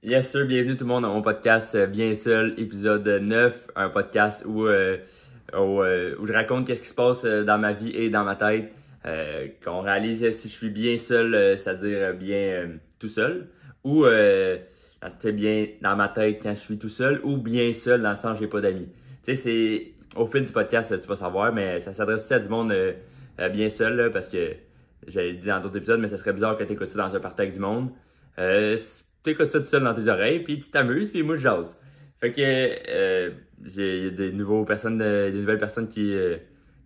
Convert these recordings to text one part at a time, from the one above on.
Yes sir, bienvenue tout le monde dans mon podcast Bien Seul, épisode 9, un podcast où je raconte qu'est-ce qui se passe dans ma vie et dans ma tête, qu'on réalise si je suis bien seul, c'est-à-dire bien tout seul, ou c'est bien dans ma tête quand je suis tout seul, ou bien seul dans le sens que j'ai pas d'amis. Tu sais, c'est au fil du podcast, tu vas savoir, mais ça s'adresse aussi à du monde bien seul, là, parce que j'avais dit dans d'autres épisodes, mais ça serait bizarre que tu écoutes ça dans un party avec du monde. T'écoutes ça tout seul dans tes oreilles, puis tu t'amuses, puis moi je jase. Fait que j'ai des nouvelles personnes qui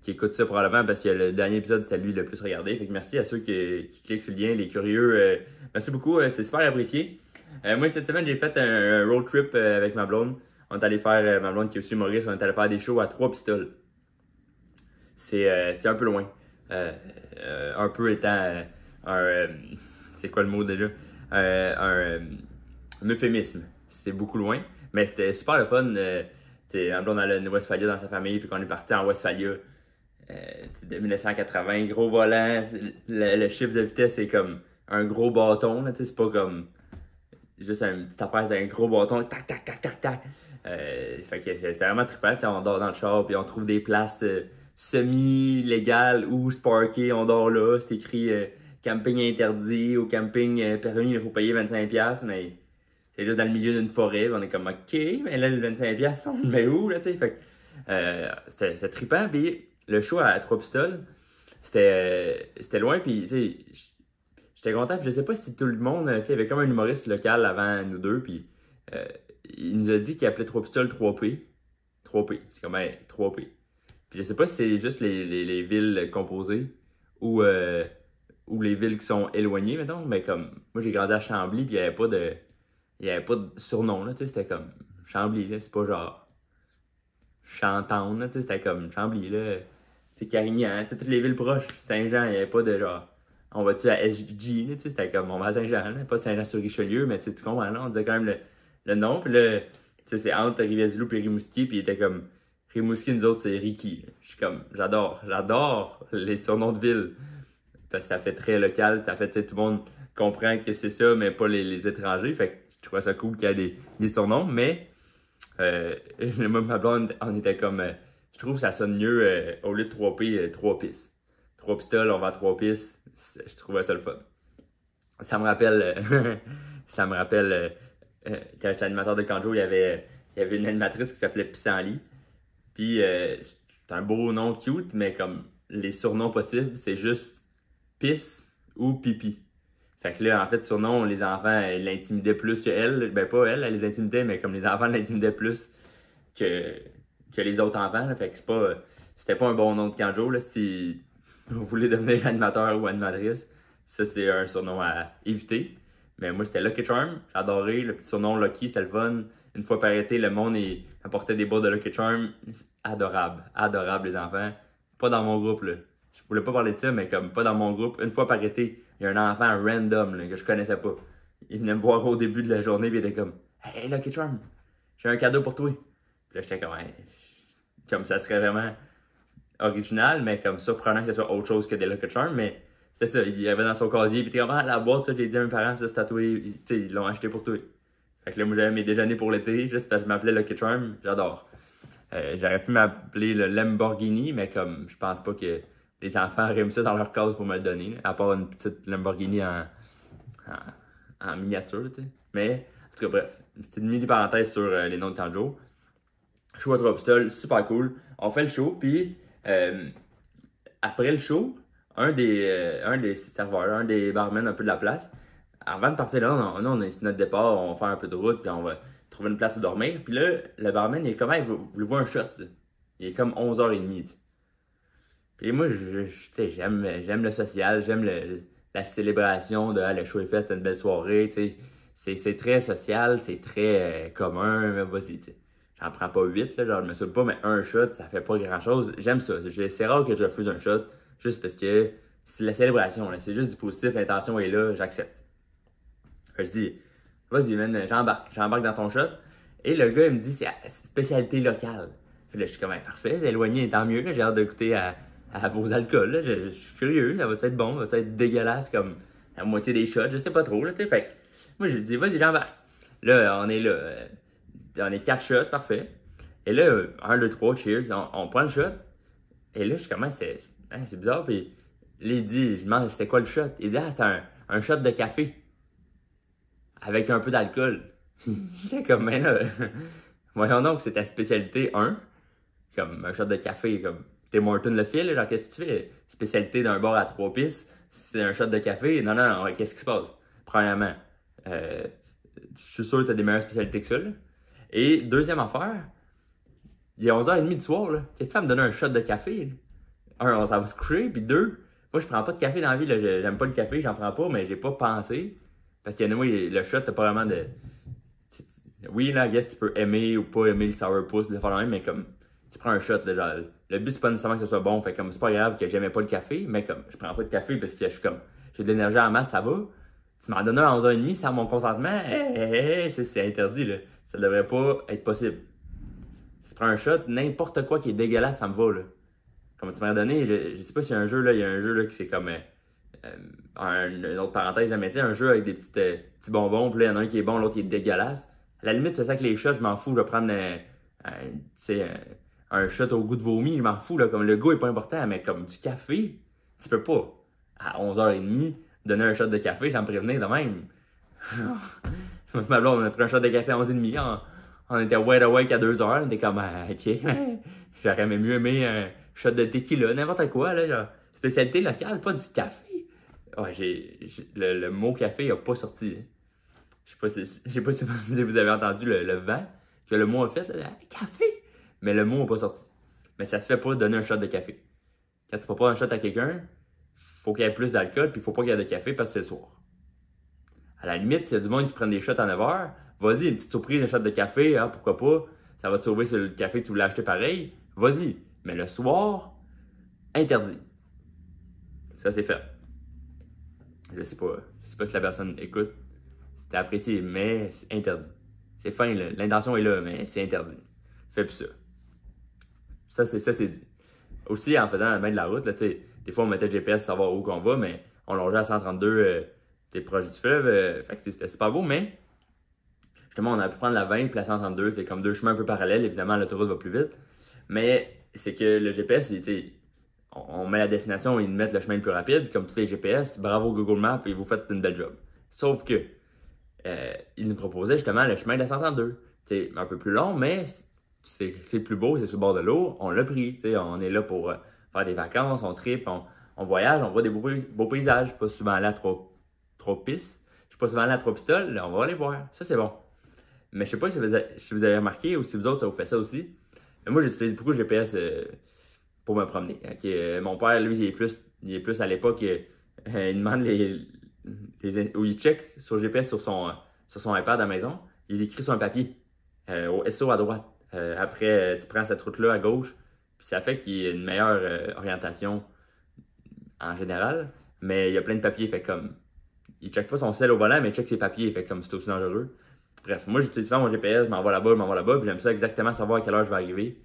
écoutent ça probablement parce que le dernier épisode c'était lui le plus regardé. Fait que merci à ceux qui cliquent sur le lien, les curieux. Merci beaucoup, c'est super apprécié. Moi cette semaine j'ai fait un road trip avec ma blonde. On est allé faire, ma blonde qui est aussi humoriste, on est allé faire des shows à Trois-Pistoles. C'est un peu loin. Un peu étant c'est quoi le mot déjà? Un euphémisme. C'est beaucoup loin, mais c'était super le fun. Ma blonde a une Westphalia dans sa famille, puis qu'on est parti en Westphalia de 1980, gros volant. Le chiffre de vitesse c'est comme un gros bâton, là, c'est pas comme juste un petit affaire, c'est un gros bâton, tac, tac, tac, tac, tac. Fait que c'était vraiment trippant, on dort dans le char, puis on trouve des places semi-légales ou sparkées, on dort là, c'est écrit camping interdit ou camping permis, il faut payer 25$, mais c'est juste dans le milieu d'une forêt, on est comme ok, mais là le 25$, on le met où, là, tu sais, fait que c'était trippant, puis le show à Trois-Pistoles, c'était loin, puis tu sais, j'étais content, puis je sais pas si tout le monde, tu sais, il y avait comme un humoriste local avant nous deux, puis il nous a dit qu'il appelait Trois-Pistoles 3P. 3P, c'est comme 3P. Puis je sais pas si c'est juste les villes composées ou les villes qui sont éloignées, mettons, mais comme moi j'ai grandi à Chambly, puis il y avait pas de surnom, là, tu sais, c'était comme Chambly, là, c'est pas genre Chantown, là, tu sais, c'était comme Chambly, là, tu sais, Carignan, tu sais, toutes les villes proches, Saint-Jean, il y avait pas de genre on va-tu à SG, là, tu sais, c'était comme on va à Saint-Jean, là, pas Saint-Jean-sur-Richelieu, mais tu comprends, là, on disait quand même le nom, puis là, tu sais, c'est entre Rivière-du-Loup et Rimouski, puis il était comme Rimouski, nous autres, c'est Ricky. Je suis comme, j'adore les surnoms de ville. Parce que ça fait très local, ça fait, tu sais, tout le monde comprend que c'est ça, mais pas les étrangers. Fait que je trouve ça cool qu'il y ait des surnoms, mais moi, ma blonde, on était comme, je trouve que ça sonne mieux au lieu de 3P, 3 pistes. 3 pistoles, on va à 3 pistes. Je trouvais ça le fun. Ça me rappelle, ça me rappelle quand j'étais animateur de Canjo, il y avait une animatrice qui s'appelait Pissenlit. Puis c'est un beau nom cute, mais comme les surnoms possibles, c'est juste Pisse ou Pipi. Fait que là, en fait, surnom, les enfants l'intimidaient plus que elle. Ben pas elle les intimidait, mais comme les enfants l'intimidaient plus que les autres enfants. Là. Fait que c'était pas un bon nom de Kanjo. Là. Si vous voulez devenir animateur ou animatrice, ça c'est un surnom à éviter. Mais moi, c'était Lucky Charm. J'adorais le petit surnom Lucky, c'était le fun. Une fois par été, le monde apportait des boîtes de Lucky Charm. Adorable. Adorable, les enfants. Pas dans mon groupe, là. Je voulais pas parler de ça, mais comme pas dans mon groupe. Une fois par été, il y a un enfant random là, que je connaissais pas. Il venait me voir au début de la journée, puis il était comme Hey, Lucky Charm, j'ai un cadeau pour toi. Puis là, j'étais comme hey. Comme ça serait vraiment original, mais comme surprenant que ce soit autre chose que des Lucky Charms. Mais c'est ça, il avait dans son casier, puis il était comme la boîte, ça, j'ai dit à mes parents, ça c'est tatoué, ils l'ont acheté pour toi. Fait que là, moi, j'avais mes déjeuners pour l'été, juste parce que je m'appelais Lucky Charm, j'adore. J'aurais pu m'appeler le Lamborghini, mais comme je pense pas que les enfants auraient mis ça dans leur case pour me le donner, là, à part une petite Lamborghini en miniature, tu sais. Mais, en tout cas, bref, c'était une mini-parenthèse sur les noms de Kanjo. Show à Trois-Pistoles, super cool. On fait le show, puis après le show, un des serveurs, un des barmen un peu de la place, avant de partir là, on est sur notre départ, on va faire un peu de route, puis on va trouver une place où dormir. Puis là, le barman, il est comme, hey, vous voulez un shot? T'sais. Il est comme 11h30. T'sais. Puis moi, j'aime le social, j'aime la célébration de le show est fait, c'était une belle soirée. C'est très social, c'est très commun, mais vas-y. T'sais. J'en prends pas 8, là, genre je me saoule pas, mais un shot, ça fait pas grand chose. J'aime ça. C'est rare que je refuse un shot, juste parce que c'est la célébration, c'est juste du positif, l'intention est là, j'accepte. Je dis, vas-y, man, j'embarque dans ton shot. Et le gars, il me dit, c'est spécialité locale. Puis là, je suis comme, parfait, c'est éloigné, tant mieux, j'ai hâte de goûter à vos alcools. Là. Je suis curieux, ça va être bon, ça va être dégueulasse comme la moitié des shots, je sais pas trop, là, tu sais. Fait que moi, je lui dis, vas-y, j'embarque. Là, on est là. On est 4 shots, parfait. Et là, 1, 2, 3, cheers. On prend le shot. Et là, je suis comme, c'est bizarre. Puis là, il dit, je demande, c'était quoi le shot? Il dit, c'était un shot de café. Avec un peu d'alcool. J'étais comme, mais là, voyons donc, c'est ta spécialité 1. Comme un shot de café, comme Tim Hortons le fil, genre, qu'est-ce que tu fais? Spécialité d'un bar à 3 pistes, c'est un shot de café? Non, non, non, qu'est-ce qui se passe? Premièrement, je suis sûr que tu as des meilleures spécialités que ça, là. Et deuxième affaire, il est 11h30 du soir, là. Qu'est-ce que tu vas me donner un shot de café? Là? Un, ça va se coucher, puis deux, moi je prends pas de café dans la vie, là. J'aime pas le café, j'en prends pas, mais j'ai pas pensé. Parce que moi, le shot, t'as pas vraiment de. Oui, là, I guess tu peux aimer ou pas aimer le sourpuss, de faire le même, mais comme tu prends un shot, là, genre, le but c'est pas nécessairement que ce soit bon, fait comme c'est pas grave que j'aimais pas le café, mais comme je prends pas de café parce que je suis comme j'ai de l'énergie en masse, ça va. Tu m'en donnes un à 11h30 sans mon consentement, c'est interdit, là. Ça devrait pas être possible. Si tu prends un shot, n'importe quoi qui est dégueulasse, ça me va, là. Comme tu m'as donné, je sais pas s'il y a un jeu, là, il y a un jeu là, qui c'est comme une autre parenthèse, mais tu sais, un jeu avec des petits bonbons, puis là, il y en a un qui est bon, l'autre qui est dégueulasse. À la limite, c'est ça que les shots, je m'en fous, je vais prendre un shot au goût de vomi, je m'en fous, là, comme le goût est pas important, mais comme du café, tu peux pas, à 11h30, donner un shot de café sans me prévenir de même. Ma blonde, on a pris un shot de café à 11h30, on était wide awake à 2h, on était comme, ok, j'aurais même mieux aimé un shot de tequila, n'importe quoi, là, genre, spécialité locale, pas du café. Ouais, le mot café a pas sorti. Je sais pas si vous avez entendu le vent que le mot a fait, là, café, mais le mot n'a pas sorti. Mais ça se fait pas de donner un shot de café. Quand tu proposes un shot à quelqu'un, faut qu'il y ait plus d'alcool, puis il faut pas qu'il y ait de café parce que c'est le soir. À la limite, s'il y a du monde qui prend des shots à 9h, vas-y, une petite surprise, un shot de café, hein, pourquoi pas, ça va te sauver sur le café que tu voulais acheter pareil, vas-y. Mais le soir, interdit. Ça, c'est fait. Je sais pas si la personne écoute. C'était apprécié, mais c'est interdit. C'est fin, l'intention est là, mais c'est interdit. Fais plus ça. Ça, c'est dit. Aussi, en faisant la main de la route, là, des fois, on mettait le GPS pour savoir où qu'on va, mais on longeait à 132, proche du fleuve. Fait que c'était super beau, mais justement, on a pu prendre la 20 puis la 132. C'est comme deux chemins un peu parallèles. Évidemment, l'autoroute va plus vite. Mais c'est que le GPS, on met la destination et ils nous mettent le chemin le plus rapide. Comme tous les GPS, bravo Google Maps et vous faites une belle job. Sauf que il nous proposait justement le chemin de la 132. C'est un peu plus long, mais c'est plus beau, c'est sur le bord de l'eau. On l'a pris. On est là pour faire des vacances, on tripe, on voyage, on voit des beaux paysages. Je suis pas souvent allé à trois pistes. Je suis pas souvent allé à trois pistoles. Là, on va aller voir. Ça, c'est bon. Mais je sais pas si vous avez remarqué ou si vous autres, ça vous fait ça aussi. Mais moi, j'utilise beaucoup le GPS pour me promener. Mon père, lui, il est plus à l'époque, il demande où il check sur GPS sur son iPad à la maison, il écrit sur un papier, au SO à droite. Après, tu prends cette route-là à gauche, puis ça fait qu'il y a une meilleure orientation en général, mais il y a plein de papiers, fait comme, il check pas son sel au volant, mais il check ses papiers, fait comme c'est aussi dangereux. Bref, moi j'utilise souvent mon GPS, je m'envoie là-bas, puis j'aime ça exactement savoir à quelle heure je vais arriver.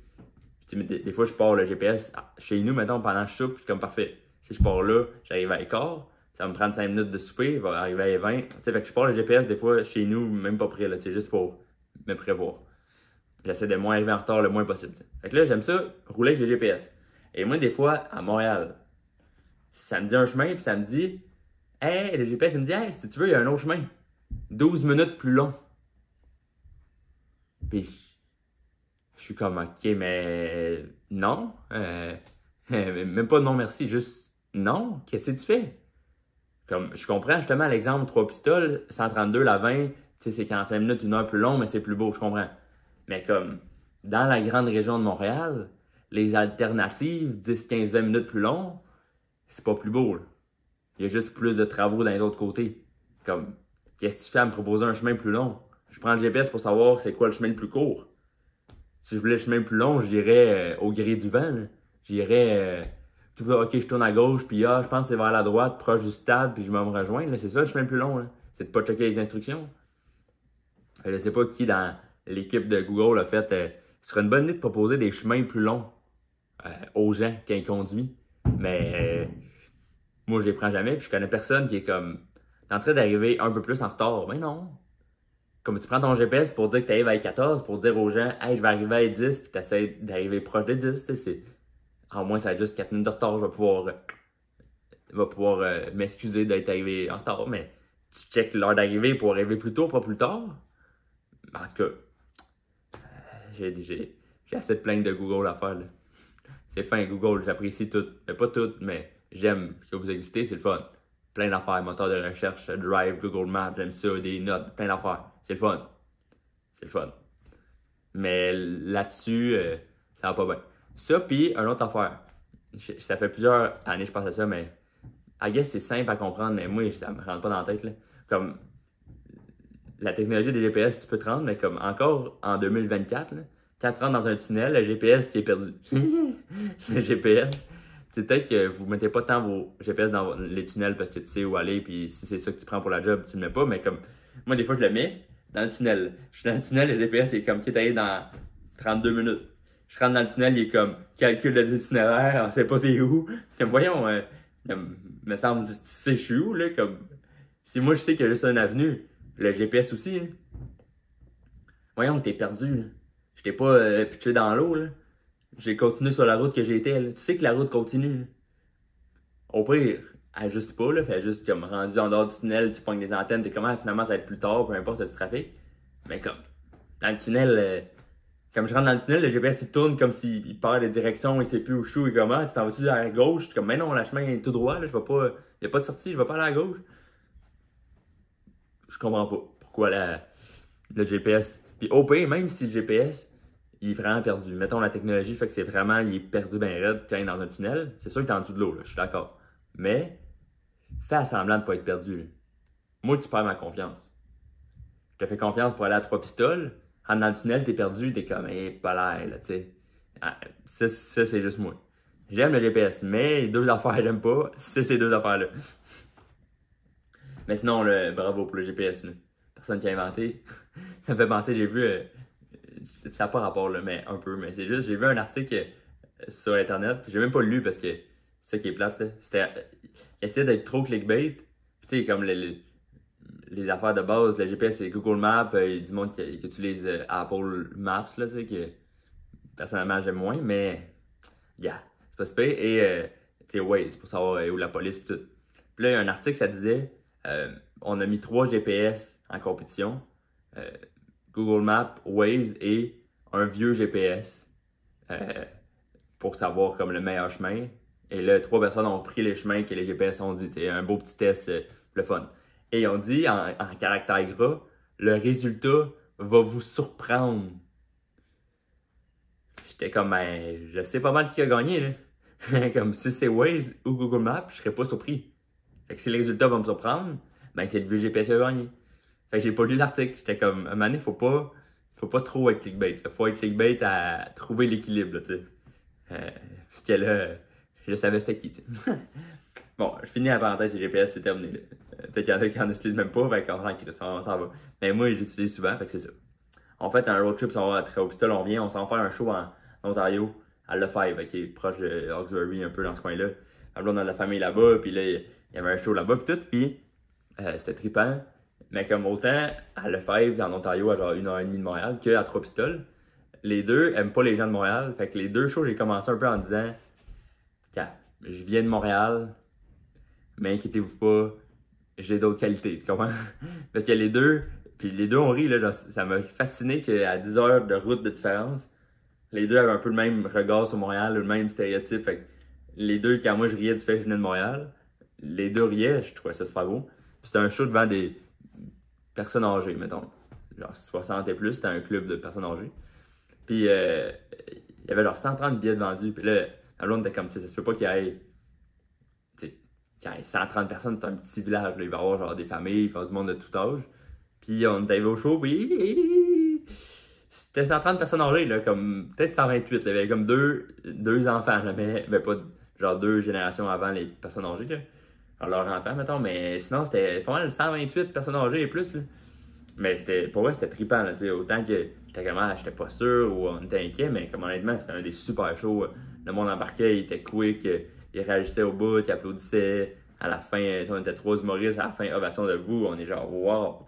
Puis, des fois, je pars le GPS chez nous, mettons, pendant que je soupe, puis comme parfait. Si je pars là, j'arrive à l'écart. Ça va me prendre 5 minutes de souper, il va arriver à 20. Fait que je pars le GPS des fois chez nous, même pas près, là, juste pour me prévoir. J'essaie de moins arriver en retard le moins possible. T'sais. Fait que là, j'aime ça, rouler avec le GPS. Et moi, des fois, à Montréal, ça me dit un chemin, puis ça me dit, hey, le GPS, il me dit, hey, si tu veux, il y a un autre chemin. 12 minutes plus long. Puis, je suis comme, ok, mais non. Même pas non merci, juste non. Qu'est-ce que tu fais? Comme, je comprends justement l'exemple 3 pistoles, 132, la 20, c'est 45 minutes, 1 heure plus long, mais c'est plus beau, je comprends. Mais comme, dans la grande région de Montréal, les alternatives, 10, 15, 20 minutes plus long, c'est pas plus beau. Là. Il y a juste plus de travaux dans les autres côtés. Comme, qu'est-ce que tu fais à me proposer un chemin plus long? Je prends le GPS pour savoir c'est quoi le chemin le plus court. Si je voulais le chemin plus long, j'irais au gré du vent. J'irais, ok, je tourne à gauche, puis je pense que c'est vers la droite, proche du stade, puis je vais me rejoindre. C'est ça le chemin le plus long. Là. C'est de pas checker les instructions. Je sais pas qui dans l'équipe de Google a fait. Ce serait une bonne idée de proposer des chemins plus longs aux gens quand ils conduisent. Mais moi, je les prends jamais, puis je connais personne qui est comme en train d'arriver un peu plus en retard. Mais non. comme tu prends ton GPS pour dire que tu arrives à 14, pour dire aux gens, hey, je vais arriver à 10, puis tu essaies d'arriver proche de 10. En moins, ça va être juste 4 minutes de retard, je vais pouvoir m'excuser d'être arrivé en retard, mais tu checkes l'heure d'arrivée pour arriver plus tôt, pas plus tard. En tout cas, j'ai assez de plaintes de Google à faire. Là. C'est fin, Google, j'apprécie tout. Mais pas tout, mais j'aime que vous existez, c'est le fun. Plein d'affaires, moteur de recherche, Drive, Google Maps, j'aime ça, des notes, plein d'affaires. C'est le fun. C'est le fun. Mais là-dessus, ça va pas bien. Ça, puis une autre affaire. Ça fait plusieurs années que je pense à ça, mais I guess c'est simple à comprendre, mais moi, ça me rentre pas dans la tête. Là. Comme la technologie des GPS, tu peux te rendre, mais comme encore en 2024, là, quand tu rentres dans un tunnel, le GPS, tu es perdu. Le GPS, c'est peut-être que vous mettez pas tant vos GPS dans les tunnels parce que tu sais où aller, puis si c'est ça que tu prends pour la job, tu le mets pas, mais comme moi, des fois, je le mets dans le tunnel. Je suis dans le tunnel, le GPS est comme qui est allé dans 32 minutes. Je rentre dans le tunnel, il est comme calcul de l'itinéraire, on sait pas t'es où. Comme voyons, me semble, tu sais je suis où, là, comme si moi je sais qu'il y a juste une avenue, le GPS aussi, là. Voyons, t'es perdu, là. Je t'ai pas pitché dans l'eau, là. J'ai continué sur la route que j'étais, là. Tu sais que la route continue, là. Au pire, ajuste pas, là. Fais juste comme rendu en dehors du tunnel, tu pognes des antennes, t'es comment, finalement, ça va être plus tard, peu importe le trafic. Mais comme, dans le tunnel, comme je rentre dans le tunnel, le GPS il tourne comme s'il perd de direction, il sait plus où je suis et comment. Tu t'en vas-tu à gauche? Je suis comme, mais non, le chemin est tout droit, là. Je vais pas, y a pas de sortie, je vais pas aller à gauche. Je comprends pas pourquoi le GPS. Puis au pire, même si le GPS, il est vraiment perdu. Mettons la technologie fait que c'est vraiment, il est perdu bien raide quand il est dans un tunnel. C'est sûr qu'il est en dessous de l'eau, là, je suis d'accord. Mais, fais semblant de pas être perdu. Là. Moi, tu perds ma confiance. Je te fais confiance pour aller à 3 pistoles. Rentre dans le tunnel, t'es perdu, t'es comme, pas l'air, là, tu sais. Ah, ça c'est juste moi. J'aime le GPS, mais les deux affaires que j'aime pas, c'est ces deux affaires-là. Mais sinon, bravo pour le GPS, là. Personne qui a inventé. Ça me fait penser, j'ai vu, ça n'a pas rapport, là, mais un peu, mais c'est juste, j'ai vu un article sur Internet, puis j'ai même pas lu parce que c'est ça qui est plate, là. C'était, essayer d'être trop clickbait, puis tu sais, comme les affaires de base, le GPS, c'est Google Maps, il y a du monde qui utilise Apple Maps, là, tu sais, que personnellement, j'aime moins, mais, yeah, c'est pas super. Et, tu sais, Waze, pour savoir où la police, pis tout. Puis là, il y a un article, ça disait, on a mis 3 GPS en compétition, Google Maps, Waze et un vieux GPS pour savoir comme le meilleur chemin. Et là, 3 personnes ont pris les chemins que les GPS ont dit. C'est un beau petit test, le fun. Et ils ont dit en caractère gras, le résultat va vous surprendre. J'étais comme, ben, je sais pas mal qui a gagné, là. Comme si c'est Waze ou Google Maps, je serais pas surpris. Fait que si le résultat va me surprendre, ben c'est le vieux GPS qui a gagné. Fait que j'ai pas lu l'article. J'étais comme, à un moment donné, faut pas trop être clickbait. Faut être clickbait à trouver l'équilibre, tu sais. Parce que là, je savais c'était qui, tu sais. Bon, je finis la parenthèse, les GPS, c'est terminé, là. Peut-être qu'il y en a qui en utilisent même pas, fait qu'on s'en va. Mais moi, j'utilise souvent, fait que c'est ça. On fait un road trip, on va à Très-Haut-Pistol, on vient, on s'en fait un show en Ontario, à Lefebvre, qui est proche de Hawkesbury, un peu dans ce coin-là. On a de la famille là-bas, puis là, il y avait un show là-bas, puis tout, puis c'était trippant. Mais comme autant à Lefebvre, en Ontario, à genre 1h30 de Montréal, qu'à Trois-Pistoles, les deux aiment pas les gens de Montréal. Fait que les deux shows, j'ai commencé un peu en disant, je viens de Montréal, mais inquiétez-vous pas, j'ai d'autres qualités, tu comprends? Parce que les deux, puis les deux ont ri, là, genre, ça m'a fasciné qu'à 10 heures de route de différence, les deux avaient un peu le même regard sur Montréal, le même stéréotype. Fait que les deux, quand moi je riais du fait que je venais de Montréal, les deux riaient, je trouvais ça super beau. Puis c'était un show devant des personnes âgées, mettons. Genre 60 et plus, c'était un club de personnes âgées. Puis il y avait genre 130 billets de vendus. Puis là, la blonde était comme, tu sais, ça se peut pas qu'il y ait 130 personnes, c'est un petit village. Là. Il va y avoir genre des familles, il va y avoir du monde de tout âge. Puis on est arrivé au show, puis c'était 130 personnes âgées, là, comme peut-être 128. Là. Il y avait comme deux enfants, là, mais pas genre 2 générations avant les personnes âgées. Là. Alors, leurs enfants, mettons, mais sinon c'était pas mal 128 personnes âgées et plus. Là. Mais pour moi, c'était trippant. Là, autant que j'étais pas sûr ou on était inquiet, mais comme honnêtement, c'était un des super shows. Le monde embarquait, il était quick, il réagissait au bout, il applaudissait. À la fin, on était 3 humoristes, à la fin, ovation debout, on est genre wow.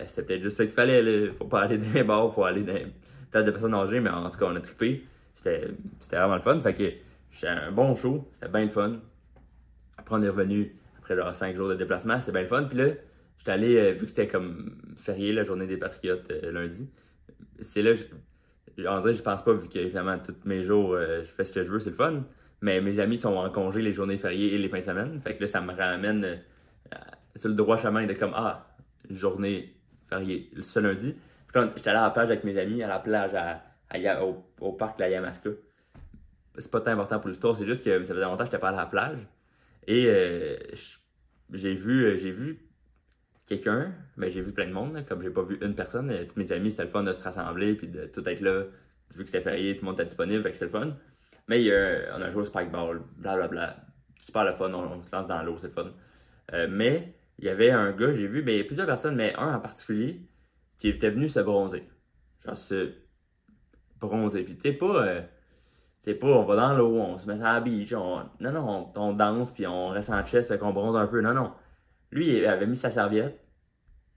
C'était peut-être juste ça qu'il fallait, là. Faut pas aller dans les bars, faut aller dans les places de personnes âgées, mais en tout cas, on a trippé. C'était vraiment le fun. Fait que c'était un bon show, c'était bien le fun. Après, on est revenu après genre 5 jours de déplacement, c'était bien le fun. Puis là, j'étais allé, vu que c'était comme férié, la journée des Patriotes lundi, c'est là, on dirait, je pense pas, vu que évidemment, tous mes jours, je fais ce que je veux, c'est le fun. Mais mes amis sont en congé les journées fériées et les fins de semaine. Fait que là, ça me ramène sur le droit chemin de comme, une journée fériée, ce lundi. Puis là, j'étais allé à la plage avec mes amis, à la plage au parc de la Yamaska. C'est pas tant important pour l'histoire, c'est juste que ça faisait longtemps que j'étais pas allé à la plage. Et j'ai vu quelqu'un, mais j'ai vu plein de monde, là, comme j'ai pas vu une personne. Tous mes amis, c'était le fun de se rassembler puis de tout être là. Vu que c'était férié, tout le monde était disponible, fait que c'était le fun. Mais on a joué au spikeball, blablabla. Super le fun, on se lance dans l'eau, c'est le fun. Mais il y avait un gars, j'ai vu, mais plusieurs personnes, mais un en particulier, qui était venu se bronzer. Genre se bronzer. Puis tu sais pas, on va dans l'eau, on se met sur la beach, on danse, puis on reste en chest, fait qu'on bronze un peu. Non, non. Lui, il avait mis sa serviette,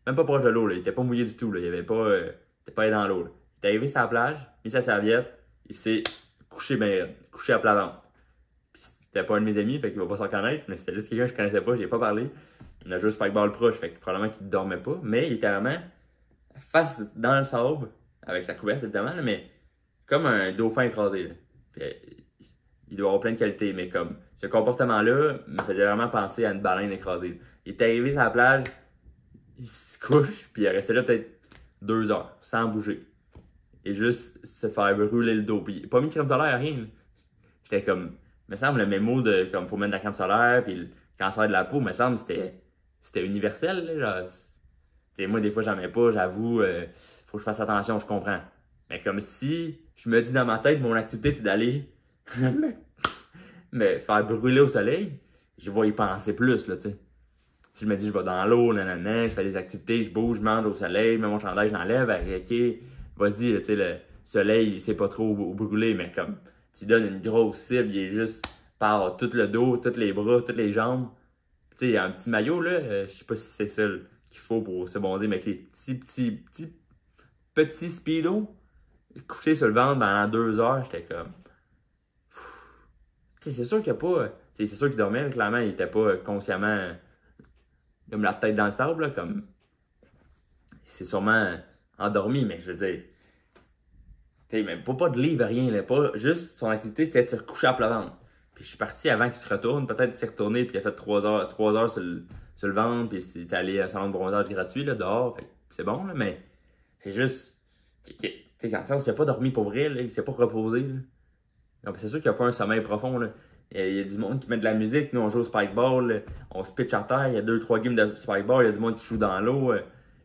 même pas proche de l'eau, là. Il était pas mouillé du tout, là. Il avait pas, il était pas allé dans l'eau, là. Il est arrivé sur la plage, mis sa serviette, il s'est couché couché à plat ventre. Puis c'était pas un de mes amis, fait qu'il va pas s'en connaître, mais c'était juste quelqu'un que je connaissais pas, j'ai pas parlé. On a joué au spikeball proche, fait que probablement qu'il dormait pas, mais il était vraiment face dans le sable, avec sa couverte évidemment, là, mais comme un dauphin écrasé, là. Puis, il doit avoir plein de qualités, mais comme ce comportement-là me faisait vraiment penser à une baleine écrasée. Il est arrivé sur la plage, il se couche, puis il est resté là peut-être 2 heures, sans bouger. Et juste se faire brûler le dos. Puis pas mis de crème solaire, rien. J'étais comme, me semble le mémo de comme faut mettre de la crème solaire, puis le cancer de la peau, me semble c'était universel, là. Genre, moi, des fois, j'en mets pas, j'avoue, faut que je fasse attention, je comprends. Mais comme si je me dis dans ma tête, mon activité, c'est d'aller me faire brûler au soleil, je vais y penser plus, là, tu sais. Si je me dis, je vais dans l'eau, nanana, je fais des activités, je bouge, je mange au soleil, mets mon chandail, je l'enlève, ok, vas-y, tu sais, le soleil, il sait pas trop brûler, mais comme tu donnes une grosse cible, il est juste par tout le dos, tous les bras, toutes les jambes. Tu sais, un petit maillot, là, je sais pas si c'est ça qu'il faut pour se bronzer, mais avec les petits speedos, couché sur le ventre pendant 2 heures, j'étais comme. Tu sais, c'est sûr qu'il n'y a pas. C'est sûr qu'il dormait, mais clairement, il était pas consciemment comme la tête dans le sable, là, comme. C'est sûrement endormi, mais je veux dire. Tu sais, même pas de livre, rien, là. Pas, juste son activité, c'était de se recoucher à plat ventre. Puis je suis parti avant qu'il se retourne, peut-être qu'il s'est retourné, puis il a fait 3 heures sur le ventre, puis il est allé à un salon de bronzage gratuit, là, dehors. Fait c'est bon, là, mais c'est juste. Tu sais, dans le sens qu'il n'a pas dormi pour vrai, là, il s'est pas reposé, là. Donc, c'est sûr qu'il n'y a pas un sommeil profond, là. Il y a du monde qui met de la musique, nous on joue au spikeball, là, on se pitch à terre, il y a 2-3 games de spikeball, il y a du monde qui joue dans l'eau,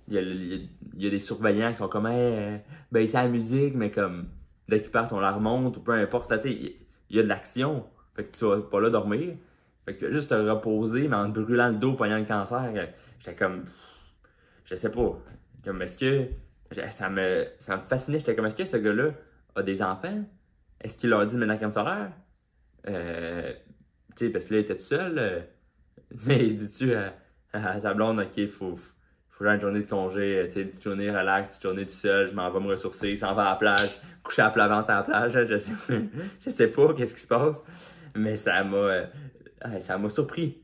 il y a des surveillants qui sont comme ben c'est la musique, mais comme dès qu'ils partent on la remonte ou peu importe, tu sais, il y a de l'action, fait que tu vas pas là dormir, fait que tu vas juste te reposer, mais en te brûlant le dos, pognant le cancer, j'étais comme, je sais pas, comme est-ce que, ça me fascinait, j'étais comme est-ce que ce gars-là a des enfants? Est-ce qu'il leur dit de mettre la crème solaire? Tu sais, parce que là, il était tout seul. Il dit-tu à sa blonde, ok, faut faire une journée de congé, tu sais, une petite journée relax, une petite journée tout seul, je m'en vais me ressourcer, il s'en va à la plage, coucher à plat ventre à la plage, je sais pas qu'est-ce qui se passe, mais ça m'a surpris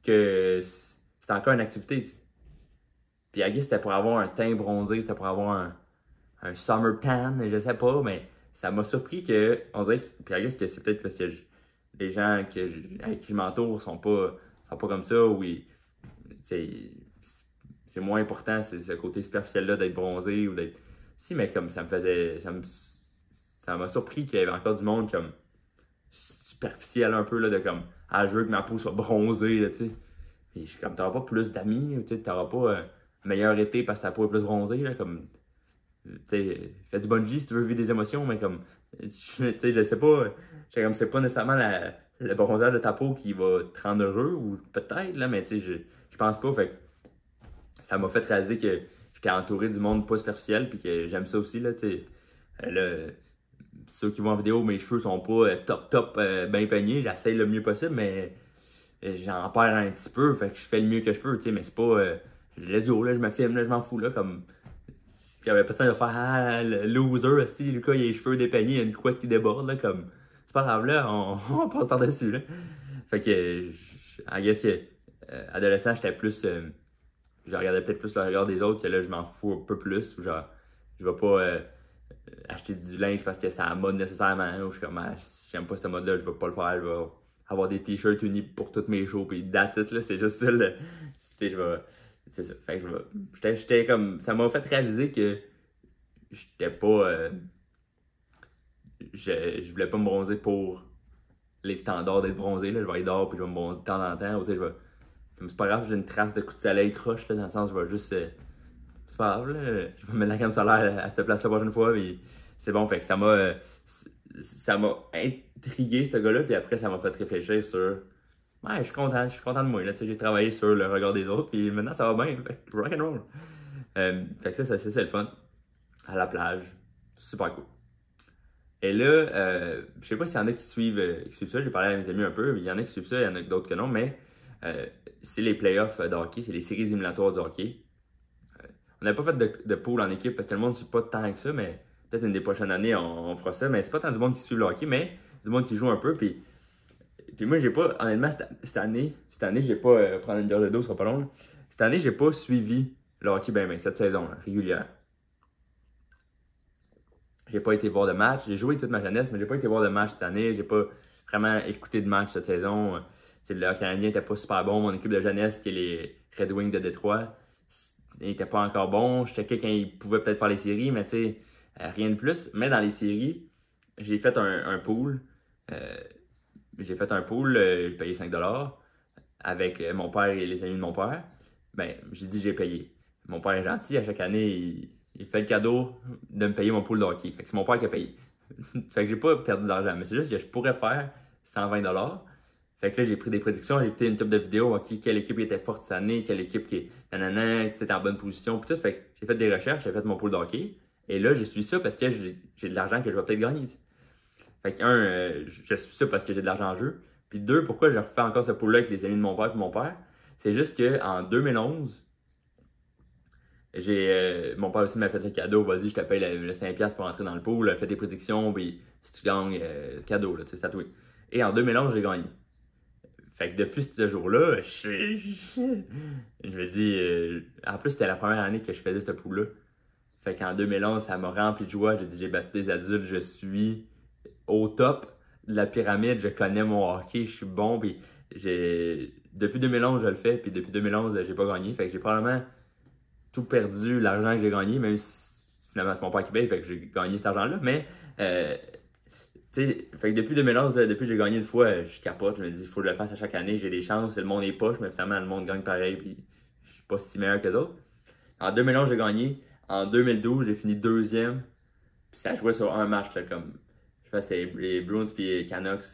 que c'était encore une activité, t'sais. Puis à guess c'était pour avoir un teint bronzé, c'était pour avoir un summer tan, je sais pas, mais ça m'a surpris que, on dirait, puis à guess que c'est peut-être parce que les gens avec qui je m'entoure sont pas comme ça, ou c'est moins important, c'est ce côté superficiel-là d'être bronzé ou d'être. Si, mais comme ça me faisait. Ça m'a surpris qu'il y avait encore du monde comme superficiel un peu, là, de comme. Ah, je veux que ma peau soit bronzée, là, tu sais. Puis je suis comme, t'auras pas plus d'amis, tu sais, t'auras pas un meilleur été parce que ta peau est plus bronzée, là, comme. Tu sais, fais du bungee si tu veux vivre des émotions, mais comme. Tu sais, je sais pas. Comme, c'est pas nécessairement le bronzage de ta peau qui va te rendre heureux, ou peut-être, là, mais tu sais, je pense pas, fait que ça m'a fait réaliser que j'étais entouré du monde pas superficiel, puis que j'aime ça aussi, là, tu sais. Là, ceux qui voient en vidéo, mes cheveux sont pas top, bien peignés, j'essaye le mieux possible, mais j'en perds un petit peu, fait que je fais le mieux que je peux, tu sais, mais c'est pas let's go, là, je me filme, là, je m'en fous, là, comme. Il y avait personne de faire ah, le loser, aussi, Lucas, il a les cheveux dépeignés, il y a une couette qui déborde, là, comme. C'est pas grave, là, on passe par-dessus, là. Fait que, I guess que, adolescent, j'étais plus. Je regardais peut-être plus le regard des autres, que là, je m'en fous un peu plus, ou genre, je vais pas acheter du linge parce que c'est à la mode nécessairement, ou je suis comme, ah, si j'aime pas cette mode-là, je vais pas le faire, je vais avoir des t-shirts unis pour toutes mes shows, pis that's it, là, c'est juste ça, là. Je vais. C'est ça. Fait que j'étais comme. Ça m'a fait réaliser que j'étais pas. Je voulais pas me bronzer pour les standards d'être bronzé. Là. Je vais aller dehors puis je vais me bronzer de temps en temps. Ou, tu sais, c'est pas grave, j'ai une trace de coup de soleil croche, là, dans le sens je vais juste. C'est pas grave, là. Je vais mettre la crème solaire à cette place la prochaine fois. Puis c'est bon. Fait que ça m'a intrigué, ce gars-là. Puis après, ça m'a fait réfléchir sur. Ouais, je suis content de moi. Là, j'ai travaillé sur le regard des autres, puis maintenant ça va bien. Rock and roll. Fait que ça, c'est le fun. À la plage. Super cool. Et là, je sais pas s'il y en a qui suivent ça, j'ai parlé à mes amis un peu, il y en a qui suivent ça, il y en a d'autres que non, mais c'est les playoffs de hockey, c'est les séries éliminatoires du hockey. On n'a pas fait de pool en équipe parce que le monde ne suit pas tant que ça, mais peut-être une des prochaines années, on fera ça. Mais c'est pas tant du monde qui suit le hockey, mais du monde qui joue un peu. Puis moi, j'ai pas, honnêtement, cette année, j'ai pas, prendre une bière de dos, ce sera pas long. Là. Cette année, j'ai pas suivi le hockey cette saison, là, régulière. J'ai pas été voir de match. J'ai joué toute ma jeunesse, mais j'ai pas été voir de match cette année. J'ai pas vraiment écouté de match cette saison. Le hockey canadien était pas super bon. Mon équipe de jeunesse, qui est les Red Wings de Détroit, il était pas encore bon. Je checkais quand il pouvait peut-être faire les séries, mais tu sais, rien de plus. Mais dans les séries, j'ai fait un pool. J'ai payé 5$ avec mon père et les amis de mon père. Ben, j'ai dit j'ai payé. Mon père est gentil, à chaque année, il fait le cadeau de me payer mon pool de hockey. Fait que c'est mon père qui a payé. Fait que j'ai pas perdu d'argent, mais c'est juste que je pourrais faire 120$. Fait que là, j'ai pris des prédictions, j'ai écouté une couple de vidéos, ok, quelle équipe était forte cette année, quelle équipe qui était en bonne position, puis tout. Fait que j'ai fait des recherches, j'ai fait mon pool de hockey. Et là, je suis ça parce que j'ai de l'argent que je vais peut-être gagner. T'sais. Fait que je suis ça parce que j'ai de l'argent en jeu. Puis deux, pourquoi je refais encore ce pool-là avec les amis de mon père et mon père? C'est juste qu'en 2011, mon père aussi m'a fait le cadeau, vas-y, je te paye le 5$ pour entrer dans le pool, fais tes prédictions, puis si tu gagnes, cadeau, là, tu sais, c'est tatoué. Et en 2011, j'ai gagné. Fait que depuis ce jour-là, je me dis, en plus, c'était la première année que je faisais ce pool-là. Fait qu'en 2011, ça m'a rempli de joie. J'ai dit, j'ai battu des adultes, je suis au top de la pyramide, je connais mon hockey, je suis bon, puis depuis 2011, je le fais, puis depuis 2011, j'ai pas gagné. Fait que j'ai probablement tout perdu l'argent que j'ai gagné, même si finalement c'est mon père qui paye, fait que j'ai gagné cet argent-là. Mais, tu sais, fait que depuis 2011, là, depuis que j'ai gagné une fois, je capote, je me dis, il faut que je le fasse à chaque année, j'ai des chances, le monde est poche, mais finalement, le monde gagne pareil, puis je suis pas si meilleur que les autres. En 2011, j'ai gagné. En 2012, j'ai fini deuxième, puis ça jouait sur un match, là, comme, je pense que c'était les Bruins puis les Canucks.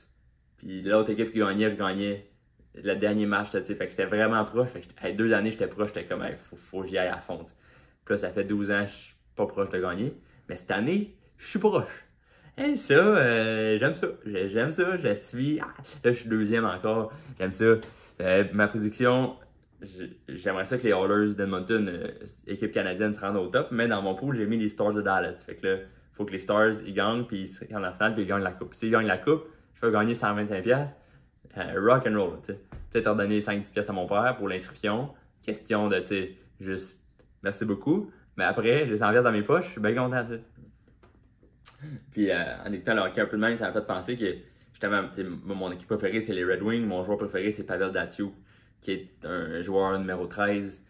Puis l'autre équipe qui gagnait, je gagnais le dernier match, là, tu sais, fait que c'était vraiment proche. Fait que, 2 années, j'étais proche, j'étais comme, hey, faut que j'y aille à fond. T'sais. Puis là, ça fait 12 ans, je suis pas proche de gagner. Mais cette année, je suis proche. Et ça, j'aime ça. J'aime ça, je suis. Là, je suis deuxième encore. J'aime ça. Ma prédiction, j'aimerais ça que les Oilers d'Edmonton, équipe canadienne, se rendent au top. Mais dans mon pool, j'ai mis les Stars de Dallas. Fait que là, il faut que les Stars, ils gagnent, puis ils se rendent en finale, puis ils gagnent la coupe. S'ils gagnent la coupe, je vais gagner 125$. Rock and roll, tu sais. Peut-être leur donner 5-10$ à mon père pour l'inscription. Question de, tu sais, juste merci beaucoup. Mais après, j'ai 100$ dans mes poches, je suis bien content, tu sais. Puis en écoutant le hockey un peu de même, ça m'a fait penser que justement, mon équipe préférée, c'est les Red Wings. Mon joueur préféré, c'est Pavel Datsyuk, qui est un joueur numéro 13.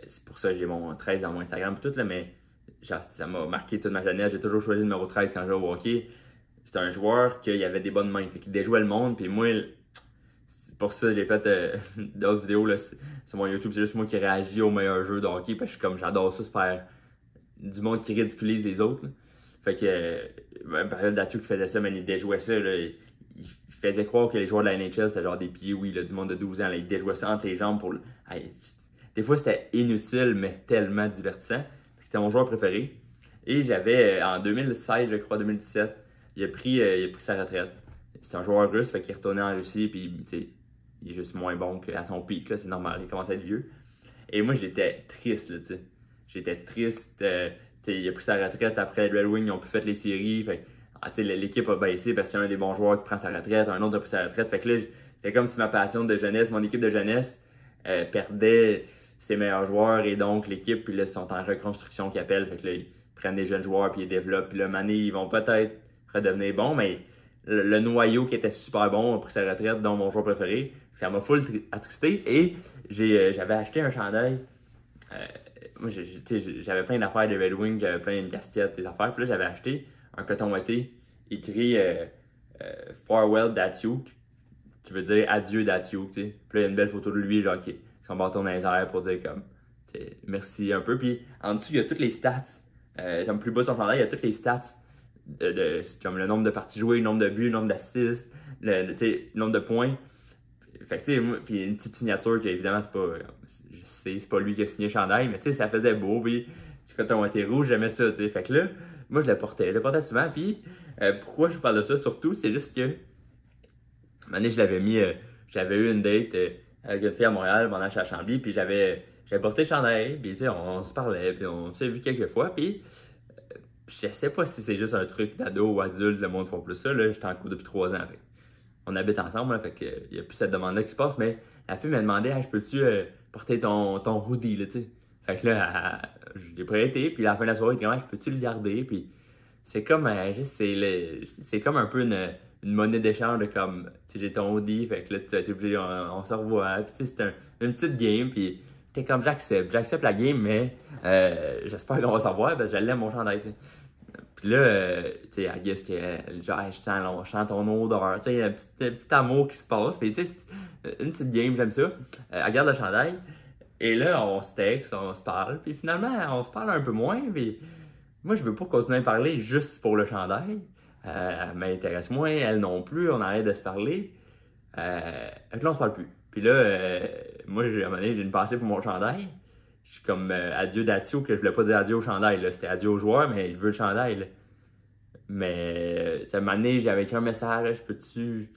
C'est pour ça que j'ai mon 13 dans mon Instagram et tout, là, mais genre, ça m'a marqué toute ma jeunesse. J'ai toujours choisi le numéro 13 quand je jouais au hockey. C'est un joueur qui avait des bonnes mains, fait qu'il déjouait le monde. Puis moi, c'est pour ça que j'ai fait d'autres vidéos là, sur mon YouTube. C'est juste moi qui réagis aux meilleurs jeux de hockey. Parce que j'adore ça, se faire du monde qui ridiculise les autres. Là. Fait que Pavel Datsyuk qui faisait ça, mais il déjouait ça. Là, il faisait croire que les joueurs de la NHL c'était genre des pieds, oui, là, du monde de 12 ans. Là, il déjouait ça entre les jambes pour. Des fois c'était inutile, mais tellement divertissant. C'était mon joueur préféré. Et j'avais en 2016, je crois, 2017, il a pris sa retraite. C'est un joueur russe, fait qu'il est retourné en Russie, puis il est juste moins bon qu'à son pic, c'est normal, il commence à être vieux. Et moi, j'étais triste, là, tu sais. J'étais triste. Tu sais, il a pris sa retraite après Red Wings, ils ont pu faire les séries. Fait tu sais, l'équipe a baissé parce qu'il y a un des bons joueurs qui prend sa retraite, un autre a pris sa retraite. Fait que là, c'était comme si ma passion de jeunesse, mon équipe de jeunesse, perdait ses meilleurs joueurs et donc l'équipe, puis là, ils sont en reconstruction qu'ils appellent. Fait que là, ils prennent des jeunes joueurs puis ils développent. Puis là, Mané, ils vont peut-être redevenir bons, mais le noyau qui était super bon a pris sa retraite, dont mon joueur préféré. Ça m'a full attristé et j'avais acheté un chandail. Moi, j'avais plein d'affaires de Red Wings, j'avais plein de casquettes, des affaires. Puis là, j'avais acheté un coton ouaté écrit Farewell Datsyuk, qui veut dire adieu Datsyuk, tu sais. Puis là, il y a une belle photo de lui, genre, qui son bâton dans les airs pour dire comme, merci un peu. Puis en dessous, il y a toutes les stats. Comme plus bas de son chandail, il y a toutes les stats. Comme le nombre de parties jouées, le nombre de buts, le nombre d'assists, le nombre de points. Fait que, tu sais, puis une petite signature qui, évidemment, c'est pas. Je sais, c'est pas lui qui a signé le chandail, mais tu sais, ça faisait beau, puis du coton ouaté rouge, j'aimais ça, tu sais. Fait que là, moi, je le portais souvent, puis pourquoi je vous parle de ça, surtout, c'est juste que. Une année, je l'avais mis. J'avais eu une date avec une fille à Montréal pendant que j'étais à Chambly, puis j'avais porté le chandail, puis tu sais, on se parlait, puis on s'est vu quelques fois, puis je sais pas si c'est juste un truc d'ado ou adulte, le monde font plus ça, là, j'étais en couple depuis 3 ans, fait. On habite ensemble, là, fait que il y a plus cette demande-là qui se passe, mais la fille m'a demandé, hey, je peux-tu porter ton hoodie, là, tu sais. Fait que là, je l'ai prêté, puis à la fin de la soirée, il dit, je peux-tu le garder, puis c'est comme, c'est comme un peu une monnaie d'échange de comme, tu sais, j'ai ton hoodie, fait que là, tu es obligé, on se revoit, puis tu sais, c'est une petite game, puis t'es comme, j'accepte la game, mais j'espère qu'on va s'en voir, parce que je l'aime mon chandail, tu sais. Puis là, tu sais, I guess que, genre, hey, je sens ton odeur, tu sais, un petit amour qui se passe, puis tu sais, c'est une petite game, j'aime ça. Elle regarde le chandail, et là, on se texte, on se parle, puis finalement, on se parle un peu moins, puis moi, je veux pas continuer à parler juste pour le chandail. Elle m'intéresse moins, elle non plus, on arrête de se parler. Fait que là, on se parle plus. Puis là, moi, à un moment donné, j'ai une pensée pour mon chandail. Je suis comme adieu Datsyuk, que je voulais pas dire adieu au chandail, là. C'était adieu aux joueurs, mais je veux le chandail, là. Mais, à un moment donné, j'avais écrit un message, je peux-tu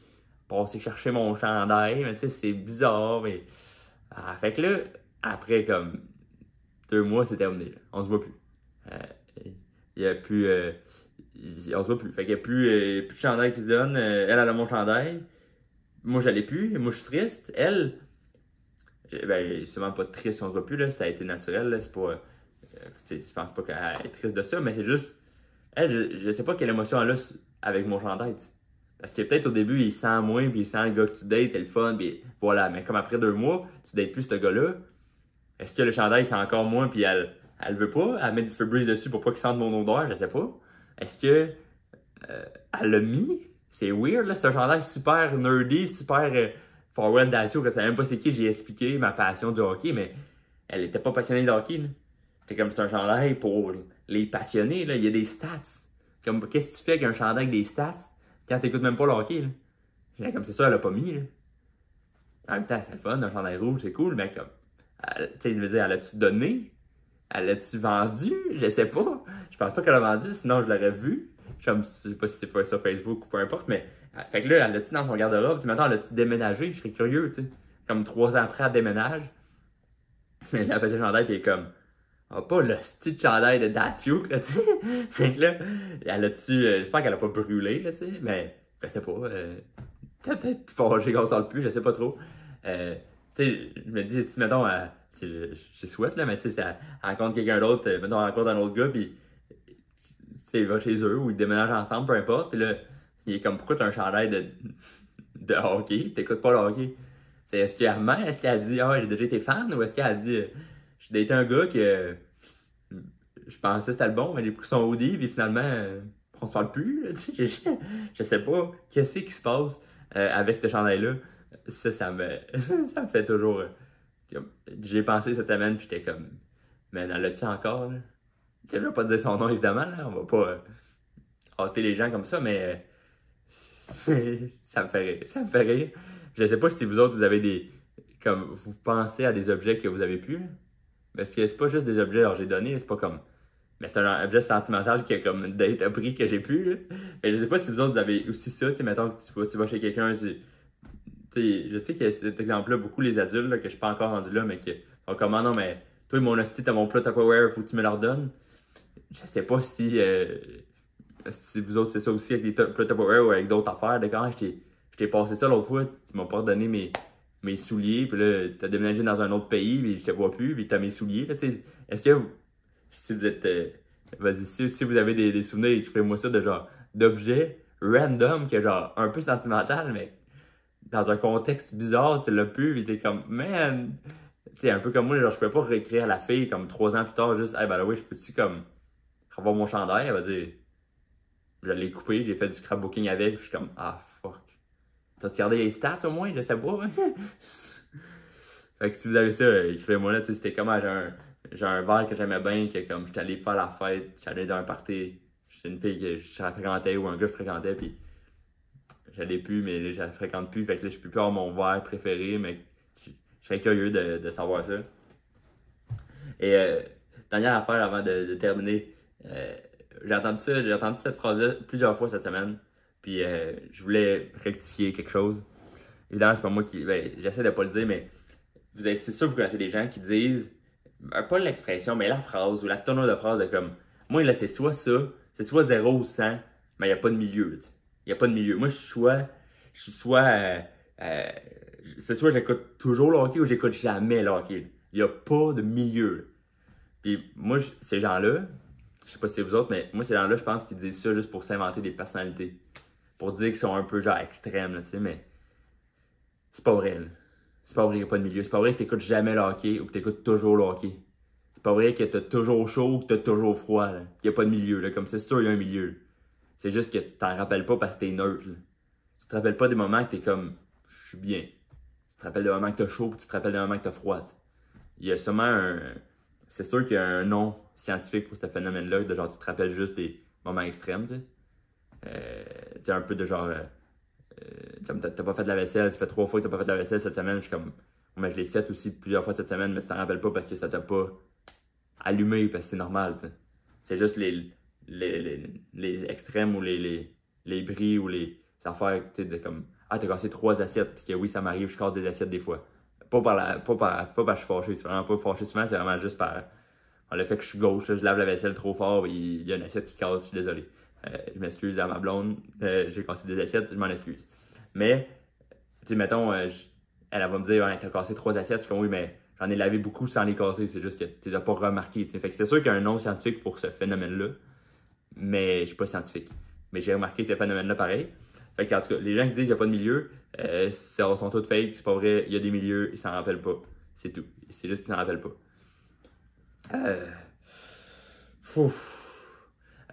passer chercher mon chandail? Mais tu sais, c'est bizarre, mais. Fait que là, après comme 2 mois, c'est terminé, là. On se voit plus. Il y a plus. On se voit plus. Fait qu'il y a plus de chandail qui se donne. Elle a mon chandail. Moi, je l'ai plus. Moi, je suis triste. Elle. Ben, c'est vraiment pas triste si on se voit plus, là. Ça a été naturel, là. C'est pas. Je pense pas qu'elle est triste de ça, mais c'est juste. Elle, je sais pas quelle émotion elle a avec mon chandail, t'sais. Parce que peut-être au début, il sent moins, puis il sent le gars que tu dates, c'est le fun, puis voilà. Mais comme après 2 mois, tu dates plus ce gars-là. Est-ce que le chandail, c'est encore moins, puis elle veut pas? Elle met du Febreze dessus pour pas qu'il sente mon odeur, je sais pas. Est-ce que elle l'a mis? C'est weird, là. C'est un chandail super nerdy, super Farewell Datsyuk, que je savais même pas c'est qui. J'ai expliqué ma passion du hockey, mais elle était pas passionnée de hockey, là. C'est comme c'est un chandail pour les passionnés, là. Il y a des stats. Comme, qu'est-ce que tu fais avec un chandail avec des stats quand t'écoutes même pas le hockey, là? Comme c'est ça, elle a pas mis, là. En même temps, c'est le fun, un chandail rouge, c'est cool, mais comme, tu sais, je veux dire, elle a-tu donné? Elle l'a-tu vendu? Je sais pas. Je pense pas qu'elle l'a vendu, sinon je l'aurais vu. Je sais pas si c'est sur Facebook ou peu importe, mais. Fait que là, elle l'a-tu dans son garde-robe? Maintenant, elle l'a-tu déménagé? Je serais curieux, tu sais. Comme 3 ans après, elle déménage. Elle a fait ce chandail, puis elle est comme. Ah, pas le style chandail de Datsyuk, là, tu sais. Fait que là, elle l'a-tu. J'espère qu'elle a pas brûlé, là, tu sais. Mais, je sais pas. Peut-être fâché qu'on s'en le plus, je sais pas trop. Tu sais, je me dis, si, mettons, je souhaite, là, mais tu sais, elle rencontre quelqu'un d'autre, mettons, elle rencontre un autre gars, puis il va chez eux ou ils déménagent ensemble, peu importe, puis là, il est comme, pourquoi t'as un chandail de hockey? T'écoutes pas le hockey? T'sais, est-ce qu'elle ment? Est-ce qu'elle a dit, ah, j'ai déjà été fan? Ou est-ce qu'elle a dit, j'ai daté un gars que je pensais que c'était le bon, mais j'ai pris son hoodie, puis finalement, on se parle plus, là, je sais pas, qu'est-ce qui se passe avec ce chandail-là? Ça me fait toujours. J'ai pensé cette semaine, puis j'étais comme, mais elle l'a-tu encore, là? Je vais pas dire son nom, évidemment, là. On va pas hâter les gens comme ça, mais ça me fait rire. Ça me fait rire. Je sais pas si vous autres, vous avez des. Comme, vous pensez à des objets que vous avez plus, là. Parce que c'est pas juste des objets, alors j'ai donné, c'est pas comme. Mais c'est un objet sentimental qui a comme une date à prix que j'ai plus, là. Mais je sais pas si vous autres, vous avez aussi ça, tu sais, mettons que tu vas chez quelqu'un, je sais qu'il y a cet exemple-là, beaucoup les adultes, là, que je suis pas encore rendu là, mais que Donc, comment non, mais toi, mon hostie, t'as mon plat Tupperware, faut que tu me le redonnes. Je sais pas si vous autres, c'est ça aussi avec les plats Tupperware ou avec d'autres affaires. D'accord, je t'ai passé ça l'autre fois, tu m'as pas redonné mes souliers, puis là, t'as déménagé dans un autre pays, puis je te vois plus, puis t'as mes souliers. Là, est-ce que si vous êtes. Vas-y, si vous avez des souvenirs, écrivez-moi ça de genre d'objets random, que genre un peu sentimental, mais dans un contexte bizarre, tu l'as pu, puis t'es comme, man! Tu sais, un peu comme moi, genre, je pouvais pas réécrire à la fille comme 3 ans plus tard, juste, hey, ben là, oui, je peux-tu comme revoir mon chandail? Elle va dire, je l'ai coupé, j'ai fait du scrapbooking avec, puis je suis comme, ah, fuck. T'as regardé les stats au moins? Je sais pas. Fait que si vous avez ça, écrivez-moi là, tu sais, c'était comme j'ai un verre que j'aimais bien, que comme j'étais allé faire la fête, j'allais dans un party, j'étais une fille que je fréquentais ou un gars que je fréquentais, puis j'allais plus, mais là, je la fréquente plus, fait que là, je peux plus avoir mon verre préféré, mais je serais curieux de savoir ça. Et dernière affaire avant de terminer, j'ai entendu cette phrase-là plusieurs fois cette semaine, puis je voulais rectifier quelque chose. Évidemment, c'est pas moi qui. Ben, j'essaie de pas le dire, mais c'est sûr que vous connaissez des gens qui disent, pas l'expression, mais la phrase ou la tournure de phrase de comme, moi là, c'est soit ça, c'est soit 0 ou 100, mais il n'y a pas de milieu. Il n'y a pas de milieu. Moi, je suis soit. C'est soit j'écoute toujours le hockey ou j'écoute jamais le hockey. Il n'y a pas de milieu. Puis moi, ces gens-là, je sais pas si c'est vous autres, mais moi, ces gens-là, je pense qu'ils disent ça juste pour s'inventer des personnalités. Pour dire qu'ils sont un peu genre extrêmes, tu sais, mais c'est pas vrai, là. C'est pas vrai qu'il n'y a pas de milieu. C'est pas vrai que t'écoutes jamais le hockey ou que t'écoutes toujours le hockey. C'est pas vrai que t'as toujours chaud ou que t'as toujours froid, là. Il n'y a pas de milieu, là. Comme c'est sûr, il y a un milieu. C'est juste que tu t'en rappelles pas parce que t'es neutre, là. Tu te rappelles pas des moments que t'es comme, je suis bien. Tu te rappelles des moments que t'as chaud, puis tu te rappelles des moments que t'as froid, t'sais. Il y a sûrement un. C'est sûr qu'il y a un nom scientifique pour ce phénomène-là, de genre tu te rappelles juste des moments extrêmes, tu sais. Un peu de genre. Comme t'as pas fait de la vaisselle, ça fait 3 fois que t'as pas fait de la vaisselle cette semaine, je suis comme. Mais je l'ai fait aussi plusieurs fois cette semaine, mais tu t'en rappelles pas parce que ça t'a pas allumé, parce que c'est normal, tu sais. C'est juste les extrêmes ou les bris ou les affaires, tu sais, de comme. Ah, t'as cassé 3 assiettes, parce que oui, ça m'arrive, je casse des assiettes des fois. Pas parce que je suis fâché, c'est vraiment pas fâché souvent, c'est vraiment juste par le fait que je suis gauche, là, je lave la vaisselle trop fort, et il y a une assiette qui casse, je suis désolé. Je m'excuse à ma blonde, j'ai cassé des assiettes, je m'en excuse. Mais, tu sais, mettons, elle va me dire, ouais, t'as cassé 3 assiettes, je suis comme, oui, mais j'en ai lavé beaucoup sans les casser, c'est juste que tu les as pas remarquées, tu sais. Fait que c'est sûr qu'il y a un nom scientifique pour ce phénomène-là, mais je suis pas scientifique. Mais j'ai remarqué ce phénomène-là pareil. Fait que, en tout cas, les gens qui disent qu'il n'y a pas de milieu, sont tous fake, c'est pas vrai, il y a des milieux, ils s'en rappellent pas. C'est tout. C'est juste qu'ils s'en rappellent pas.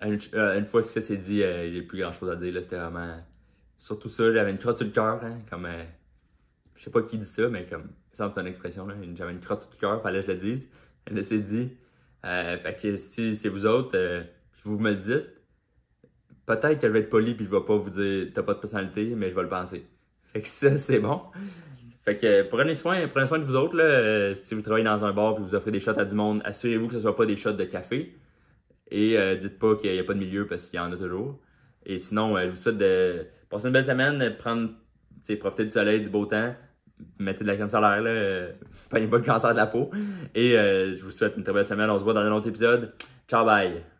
Une fois que ça s'est dit, j'ai plus grand chose à dire, là, c'était vraiment. Surtout ça, j'avais une crotte sur le cœur, hein, comme. Je sais pas qui dit ça, mais comme. Ça me semble une expression, là. J'avais une crotte sur le cœur, fallait que je le dise. Elle s'est dit. Fait que si c'est vous autres, vous me le dites, peut-être que je vais être poli puis je vais pas vous dire t'as pas de personnalité, mais je vais le penser. Fait que ça, c'est bon. Fait que prenez soin de vous autres, là. Si vous travaillez dans un bar et vous offrez des shots à du monde, assurez-vous que ce soit pas des shots de café. Et dites pas qu'il n'y a pas de milieu parce qu'il y en a toujours. Et sinon, je vous souhaite de passer une belle semaine, profiter du soleil, du beau temps, mettez de la crème solaire, là, prenez pas le cancer de la peau. Et je vous souhaite une très belle semaine. On se voit dans un autre épisode. Ciao, bye!